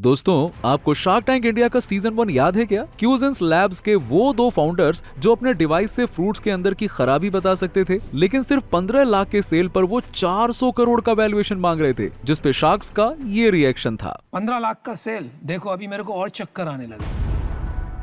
दोस्तों, आपको shark tank India का सीजन 1 याद है क्या? क्यूजेंस लैब्स के वो दो फाउंडर्स जो अपने डिवाइस से फ्रूट्स के अंदर की खराबी बता सकते थे, लेकिन सिर्फ 15 लाख के सेल पर वो 400 करोड़ का वैल्यूएशन मांग रहे थे, जिस पे शार्क्स का ये रिएक्शन था। 15 लाख का सेल, देखो अभी मेरे को और चक्कर आने लगे,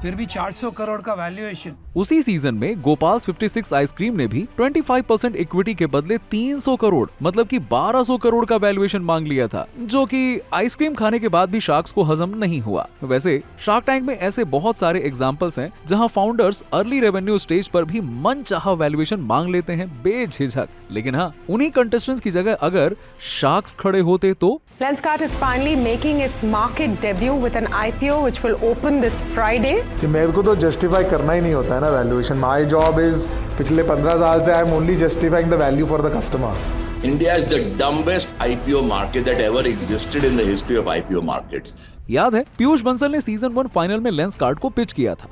फिर भी 400 करोड़ का वैल्यूएशन। उसी सीजन में गोपाल्स 56 आइसक्रीम ने भी 25% इक्विटी के बदले 300 करोड़ मतलब कि 1200 करोड़ का वैल्यूएशन मांग लिया था, जो कि आइसक्रीम खाने के बाद भी शार्क्स को हजम नहीं हुआ। वैसे शार्क टैंक में ऐसे बहुत सारे एग्जांपल्स हैं जहां फाउंडर्स अर्ली रेवेन्यू स्टेज पर भी मनचाहा वैल्यूएशन मांग लेते हैं बेझिझक। लेकिन हाँ, उन्हीं कंटेस्टेंट्स की जगह अगर शार्क्स खड़े होते तो Lenskart is finally making its market debut with an IPO which will open this Friday. कि मेरे को तो जस्टिफाई करना ही नहीं होता है ना वैल्यूएशन। माय जॉब इज पिछले 15 साल से I am only justifying the value for the customer. India is the dumbest IPO market that ever existed in the history of IPO markets. याद है, पीयूष बंसल ने सीजन 1 फाइनल में लेंसकार्ट को pitch किया था।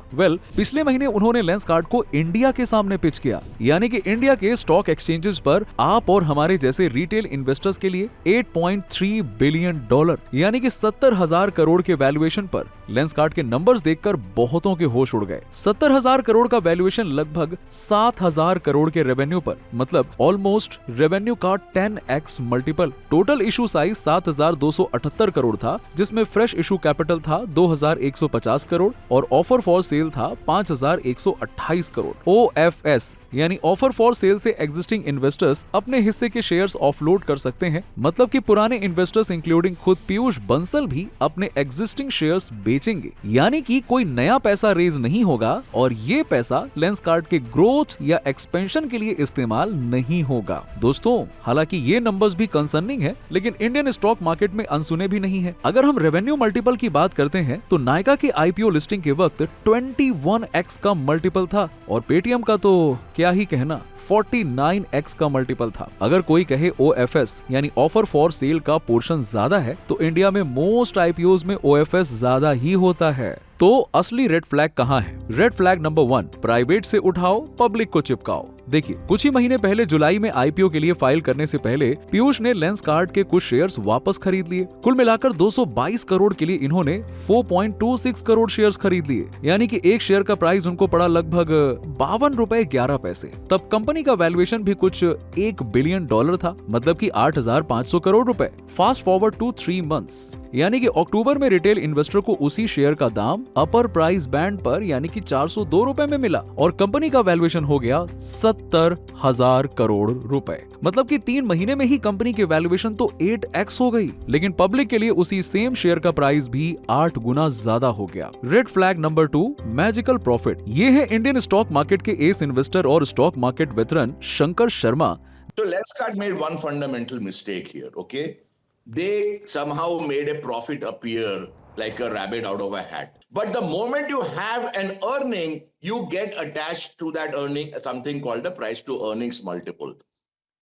पिछले महीने उन्होंने लेंसकार्ट को इंडिया के सामने पिच किया, यानी कि इंडिया के स्टॉक एक्सचेंजेस पर आप और हमारे जैसे रिटेल इन्वेस्टर्स के लिए $8.3 बिलियन यानी कि 70,000 करोड़ के वैल्यूएशन पर। लेंसकार्ट के नंबर्स देखकर बहुतों के होश उड़ गए। 70,000 करोड़ का वैल्यूएशन लगभग 7,000 करोड़ के रेवेन्यू पर, मतलब ऑलमोस्ट रेवेन्यू का 10x multiple. Total issue size 7,278 crore था, जिसमें फ्रेश इशू कैपिटल था 2,150 करोड़ और ऑफर फॉर सेल था 5,128 करोड़। OFS यानी ऑफर फॉर सेल से एग्जिस्टिंग इन्वेस्टर्स अपने हिस्से के शेयर्स ऑफलोड कर सकते हैं, मतलब कि पुराने इन्वेस्टर्स इंक्लूडिंग खुद पीयूष बंसल भी अपने एग्जिस्टिंग शेयर्स बेचेंगे, यानी कि कोई नया पैसा रेज नहीं होगा और ये पैसा लेंसकार्ट के ग्रोथ या एक्सपेंशन के लिए इस्तेमाल नहीं होगा। दोस्तों, हालांकि ये नंबर्स भी कंसर्निंग है, लेकिन इंडियन स्टॉक मार्केट में अनसुने भी नहीं है। अगर हम रेवेन्यू मल्टीपल की बात करते हैं तो नायका की IPO लिस्टिंग के वक्त 21x का मल्टीपल था और पेटीएम का तो क्या ही कहना 49x का मल्टीपल था। अगर कोई कहे OFS यानी ऑफर फॉर सेल का पोर्शन ज्यादा है तो इंडिया में मोस्ट IPOs में OFS ज्यादा ही होता है। तो असली रेड फ्लैग कहाँ है? रेड फ्लैग नंबर 1, प्राइवेट से उठाओ, पब्लिक को चिपकाओ। देखिए, कुछ ही महीने पहले जुलाई में IPO के लिए फाइल करने से पहले पीयूष ने लेंसकार्ट के कुछ शेयर्स वापस खरीद लिए। कुल मिलाकर 222 करोड़ के लिए इन्होंने 4.26 करोड़ शेयर्स खरीद लिए, यानी कि एक शेयर का प्राइस उनको पड़ा लगभग ₹52.11। तब कंपनी का वैल्यूएशन भी कुछ $1 बिलियन था, मतलब कि 8,500 करोड़ रुपए। फास्ट फॉरवर्ड टू 3 मंथ्स, यानी कि अक्टूबर में रिटेल इन्वेस्टर को उसी शेयर का दाम अपर प्राइस बैंड पर यानी कि 402 रुपए में मिला और कंपनी का वैल्यूएशन हो गया 70,000 करोड़ रुपए। मतलब कि 3 महीने में ही कंपनी के वैल्यूएशन तो 8x हो गई, लेकिन पब्लिक के लिए उसी सेम शेयर का प्राइस भी 8 गुना ज्यादा हो गया। Red flag number 2, magical profit. ये है इंडियन स्टॉक मार्केट के एस इन्वेस्टर और stock market veteran Shankar Sharma. So Lenskart made one fundamental mistake here, okay? They somehow made a profit appear like a rabbit out of a hat. But the moment you have an earning, you get attached to that earning something called the price to earnings multiple.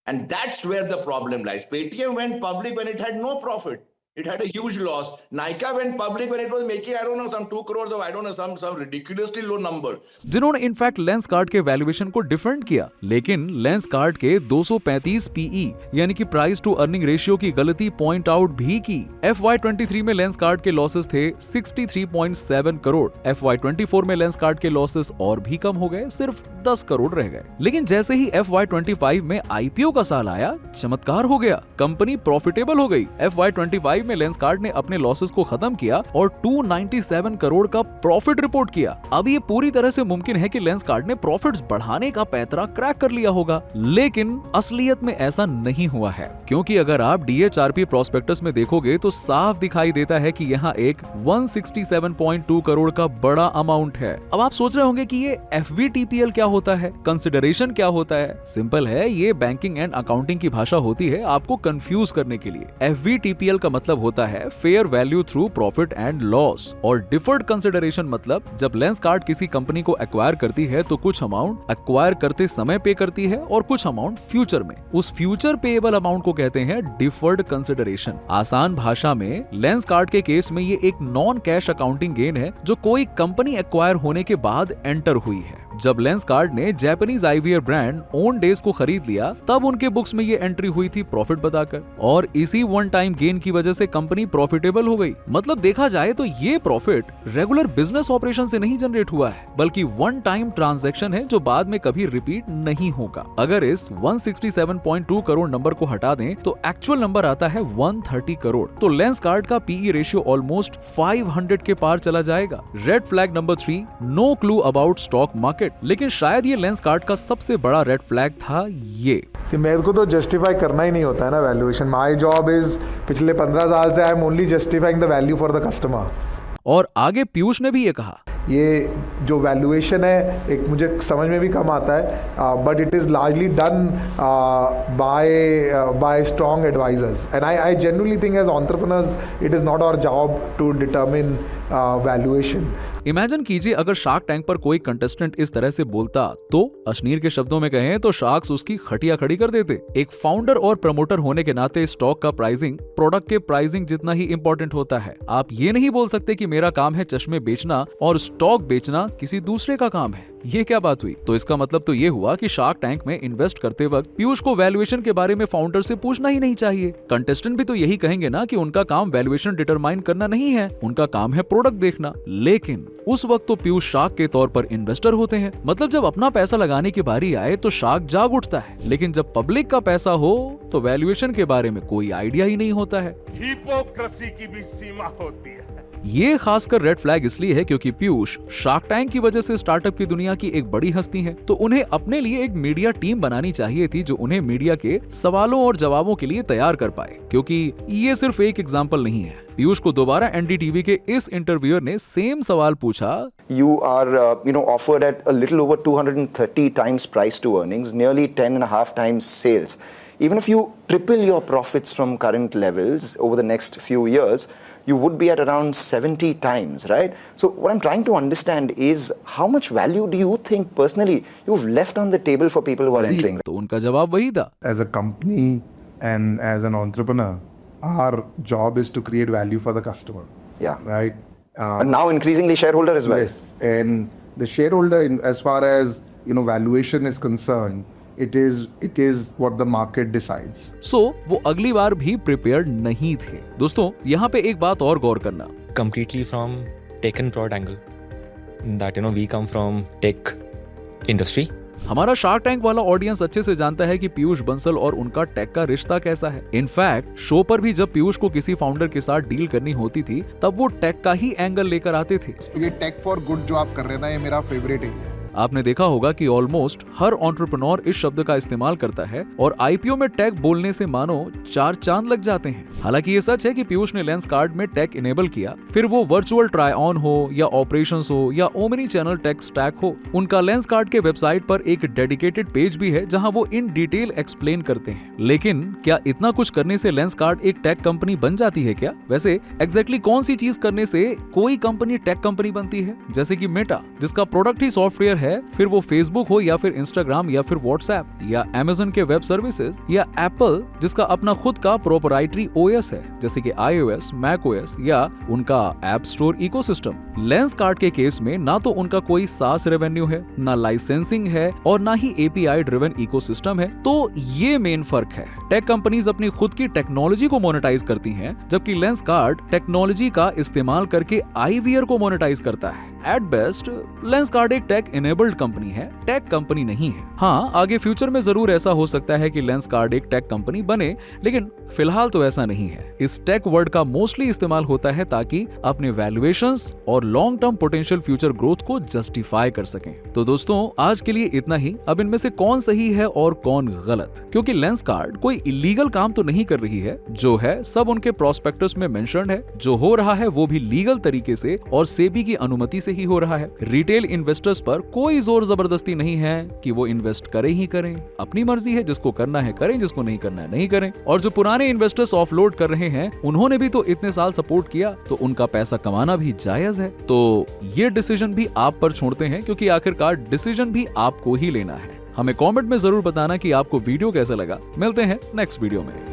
And that's where the problem lies. Paytm went public when it had no profit. It had a huge loss. Nykaa went public when it was making, I don't know, some 2 crores of, I don't know, some ridiculously low number. जिन्होंने in fact Lenskart के valuation को defend किया, लेकिन Lenskart के 235 PE यानी कि price to earning ratio की गलती पॉइंट आउट भी की। FY23 में लेंसकार्ट के लॉसेस थे 63.7 करोड़। FY24 में लेंसकार्ट के लॉसेस और भी कम हो गए, सिर्फ 10 करोड़ रह गए। लेकिन जैसे ही FY25 में IPO का साल आया, चमत्कार हो गया, कंपनी प्रॉफिटेबल हो गई। FY25 में लेंसकार्ट ने अपने लॉसेस को खत्म किया और 297 करोड़ का प्रॉफिट रिपोर्ट किया। अब ये पूरी तरह से मुमकिन है कि लेंसकार्ट ने प्रॉफिट्स बढ़ाने का पैतरा क्रैक कर लिया होगा, लेकिन असलियत में ऐसा नहीं हुआ है, क्योंकि अगर आप DHRP प्रोस्पेक्टस में देखोगे तो साफ दिखाई देता है कि यहाँ एक 167.2 करोड़ का बड़ा अमाउंट है। अब आप सोच रहे होंगे कि ये FVTPL क्या होता है, कंसिडरेशन क्या होता है? सिंपल है, ये बैंकिंग एंड अकाउंटिंग की भाषा होती है आपको कंफ्यूज करने के लिए। FVTPL का मतलब होता है fair value through profit and loss, और डिफर्ड कंसिडरेशन मतलब जब लेंसकार्ट किसी कंपनी को एक्वायर करती है तो कुछ अमाउंट एक्वायर करते समय पे करती है और कुछ अमाउंट फ्यूचर में। उस फ्यूचर पेएबल अमाउंट को कहते हैं डिफर्ड कंसिडरेशन। आसान भाषा में लेंसकार्ट के केस में ये एक नॉन कैश अकाउंटिंग गेन है जो कोई कंपनी एक्वायर होने के बाद एंटर हुई है। जब लेंसकार्ट ने Japanese IVR brand own days को खरीद लिया तब उनके बुक्स में ये एंट्री हुई थी प्रॉफिट बताकर, और इसी वन टाइम गेन की वजह से कंपनी प्रॉफिटेबल हो गई। मतलब देखा जाए तो ये प्रॉफिट रेगुलर बिजनेस ऑपरेशन से नहीं जनरेट हुआ है, बल्कि वन टाइम ट्रांजैक्शन है जो बाद में कभी रिपीट नहीं होगा। अगर इस 167.2 करोड़ नंबर को हटा दें तो एक्चुअल नंबर आता है 130 करोड़। तो लेंसकार्ट का पीई रेशियो ऑलमोस्ट 500 के पार चला जाएगा। Red flag number 3, no clue about stock market. लेकिन शायद ये लेंसकार्ट का सबसे बड़ा रेड फ्लैग था ये कि मेरे को तो जस्टिफाई करना ही नहीं होता है ना वैल्यूएशन। माय जॉब इज पिछले 15 साल से I am only justifying the value for the customer. और आगे पीयूष ने भी ये कहा, ये जो वैल्यूएशन है एक मुझे समझ में भी कम आता है, but it is largely done by strong advisors and I genuinely think as entrepreneurs it is not our job to determine valuation. Imagine कीजिए अगर शार्क टैंक पर कोई कंटेस्टेंट इस तरह से बोलता तो अश्नीर के शब्दों में कहें तो शार्क्स उसकी खटिया खड़ी कर देते। एक फाउंडर और प्रमोटर होने के नाते स्टॉक का प्राइसिंग प्रोडक्ट के प्राइसिंग जितना ही इंपॉर्टेंट होता है। आप ये नहीं बोल सकते कि मेरा काम है चश्मे बेचना और स्टॉक बेचना किसी दूसरे का काम है। ये क्या बात हुई? तो इसका मतलब तो ये हुआ कि शार्क टैंक में इन्वेस्ट करते वक्त पीयूष को वैल्यूएशन के बारे में फाउंडर से पूछना ही नहीं चाहिए। कंटेस्टेंट भी तो यही कहेंगे ना कि उनका काम वैल्यूएशन डिटरमाइन करना नहीं है, उनका काम है प्रोडक्ट देखना। लेकिन उस वक्त तो पीयूष शार्क के तौर पर इन्वेस्टर होते हैं। मतलब जब अपना पैसा लगाने की बारी आए तो शार्क जाग उठता है, लेकिन जब पब्लिक का पैसा हो तो वैल्यूएशन के बारे में कोई आइडिया ही नहीं होता है। हिपोक्रेसी की भी सीमा होती है। ये खासकर रेड फ्लैग इसलिए है क्योंकि पीयूष शार्क टैंक की वजह से स्टार्टअप की दुनिया की एक बड़ी हस्ती है, तो उन्हें अपने लिए एक मीडिया टीम बनानी चाहिए थी जो उन्हें मीडिया के सवालों और जवाबों के लिए तैयार कर पाए, क्योंकि ये सिर्फ एक एग्जाम्पल नहीं है। पीयूष को दोबारा एनडीटीवी के इस इंटरव्यूअर ने सेम सवाल पूछा। You are offered at a little over 230 times price to earnings, nearly 10.5 times sales. Even if you triple your profits from current levels over the next few years, you would be at around 70 times, right? So what I'm trying to understand is how much value do you think personally you've left on the table for people who are entering? तो उनका जवाब वही था। As a company and as an entrepreneur, our job is to create value for the customer. Yeah. Right? And now increasingly shareholder as well. Yes. And the shareholder, as far as valuation is concerned, it is what the market decides. So वो अगली बार भी prepared नहीं थे। दोस्तों यहाँ पे एक बात और गौर करना। Completely from tech and product angle, that we come from tech industry. हमारा शार्क टैंक वाला ऑडियंस अच्छे से जानता है कि पीयूष बंसल और उनका टेक का रिश्ता कैसा है। इनफैक्ट शो पर भी जब पीयूष को किसी फाउंडर के साथ डील करनी होती थी तब वो टेक का ही एंगल लेकर आते थे। ये टेक फॉर गुड जो आप कर रहे हैं ना, ये मेरा फेवरेट एरिया है। आपने देखा होगा कि ऑलमोस्ट हर एंटरप्रेन्योर इस शब्द का इस्तेमाल करता है और आईपीओ में टेक बोलने से मानो 4 चांद लग जाते हैं। हालांकि ये सच है कि पीयूष ने लेंसकार्ट में टेक इनेबल किया, फिर वो वर्चुअल ट्राई ऑन हो या ऑपरेशंस हो या ओमनी चैनल टेक स्टैक हो। उनका लेंसकार्ट के वेबसाइट पर एक डेडिकेटेड पेज भी है जहां वो इन डिटेल एक्सप्लेन करते हैं। लेकिन क्या इतना कुछ करने से लेंसकार्ट एक टेक कंपनी बन जाती है क्या? वैसे एग्जैक्टली कौन सी चीज करने से कोई कंपनी टेक कंपनी बनती है? जैसे कि मेटा, जिसका प्रोडक्ट ही सॉफ्टवेयर है, फिर वो फेसबुक हो या फिर इंस्टाग्राम या फिर व्हाट्सएप या अमेज़न के वेब सर्विसेज, या एप्पल जिसका अपना खुद का प्रोपराइटरी ओएस है जैसे कि iOS, macOS या उनका ऐप स्टोर इकोसिस्टम। लेंसकार्ट के केस में ना तो उनका कोई सास रेवेन्यू है, ना लाइसेंसिंग है और ना ही एपीआई ड्रिवन इकोसिस्टम है। तो ये मेन फर्क है। टेक कंपनीज अपनी खुद की टेक्नोलॉजी को मोनेटाइज करती हैं, जबकि लेंसकार्ट टेक्नोलॉजी का इस्तेमाल करके आईवीआर को मोनेटाइज करता है। एट बेस्ट लेंसकार्ट एक टेक इनेबल्ड कंपनी है, टेक कंपनी नहीं है। हाँ, आगे फ्यूचर में जरूर ऐसा हो सकता है कि लेंसकार्ट एक टेक कंपनी बने, लेकिन फिलहाल तो ऐसा नहीं है। इस टेक वर्ड का मोस्टली इस्तेमाल होता है ताकि अपने वैल्यूएशंस और long term potential future growth को जस्टिफाई कर सकें। तो दोस्तों आज के लिए इतना ही। अब इनमें से कौन सही है और कौन गलत, क्योंकि लेंसकार्ट कोई इलीगल काम तो नहीं कर रही है। जो है सब उनके प्रोस्पेक्टस में मेंशन्ड है, जो हो रहा है वो भी लीगल तरीके से और सेबी की अनुमति से ही हो रहा है। रिटेल इन्वेस्टर्स पर कोई जोर जबरदस्ती नहीं है कि वो इन्वेस्ट करें ही करें, अपनी मर्जी है, जिसको करना है करें, जिसको नहीं करना है नहीं करें। और जो पुराने इन्वेस्टर्स ऑफलोड कर रहे हैं उन्होंने भी तो इतने साल सपोर्ट किया, तो उनका पैसा कमाना भी जायज है। तो ये डिसीजन भी आप पर छोड़ते हैं, क्योंकि आखिरकार डिसीजन भी आपको ही लेना है। हमें कमेंट में जरूर बताना कि आपको वीडियो कैसा लगा। मिलते हैं नेक्स्ट वीडियो में।